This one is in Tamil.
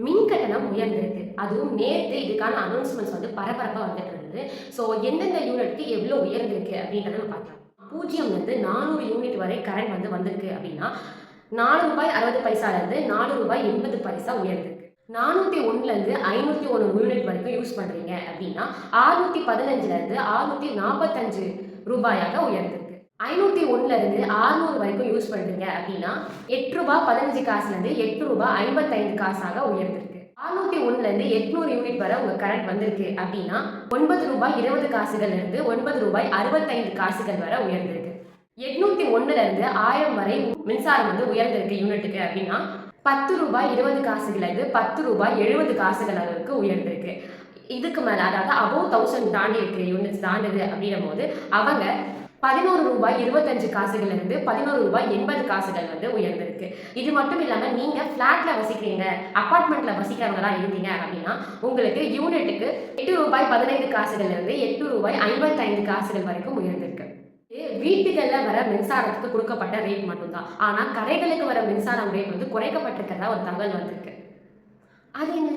மின் கட்டணம் உயர்ந்திருக்கு. அதுவும் நேத்து இதுக்கான அனௌன்ஸ்மெண்ட்ஸ் வந்து பரபரப்பா வந்துட்டு இருந்தது. ஸோ எந்தெந்த யூனிட்க்கு எவ்வளோ உயர்ந்திருக்கு அப்படின்றத நம்ம பார்க்கலாம். 0லேருந்து 400 யூனிட் வரை கரண்ட் வந்து வந்திருக்கு அப்படின்னா ரூ. 4.60 ரூ. 4.80 உயர்ந்திருக்கு. 401லேருந்து 501 யூனிட் வரைக்கும் யூஸ் பண்றீங்க அப்படின்னா 615லேருந்து 645 ரூபாயாக உயர்ந்திருக்கு. 501லேருந்து 600 வரைக்கும் யூஸ் பண்றீங்க அப்படின்னா ரூ. 8.15 ரூ. 8.55 உயர்ந்திருக்கு. 601லேருந்து 800 யூனிட் வரை உங்க கரண்ட் வந்திருக்கு அப்படின்னா ரூ. 9.20 இருந்து ரூ. 9.65 வரை உயர்ந்திருக்கு. 801லேருந்து 1000 வரை மின்சாரம் வந்து உயர்ந்திருக்கு யூனிட்டுக்கு அப்படின்னா ரூ. 10.20 அளவுக்கு உயர்ந்திருக்கு. இதுக்கு மேல அதாவது அபோவ் 1000 தாண்டி இருக்கு யூனிட்ஸ் தாண்டுது அப்படின்னும் போது அவங்க ரூ. 11.25 இருந்து ரூ. 11.80 வந்து உயர்ந்திருக்கு. இது மட்டும் இல்லாம நீங்க பிளாட்ல வசிக்கிறீங்க, அபார்ட்மெண்ட்ல வசிக்கிறவங்களா இருந்தீங்க அப்படின்னா உங்களுக்கு யூனிட்டுக்கு ரூ. 8.15 இருந்து ரூ. 8.55 வரைக்கும் உயர்ந்திருக்கு. வீட்டுகள்ல வர மின்சாரத்துக்கு கொடுக்கப்பட்ட ரேட் மட்டும்தான். ஆனா கடைகளுக்கு வர மின்சாரம் ரேட் வந்து குறைக்கப்பட்டிருக்கிறதா ஒரு தகவல் வந்திருக்கு. அது என்ன?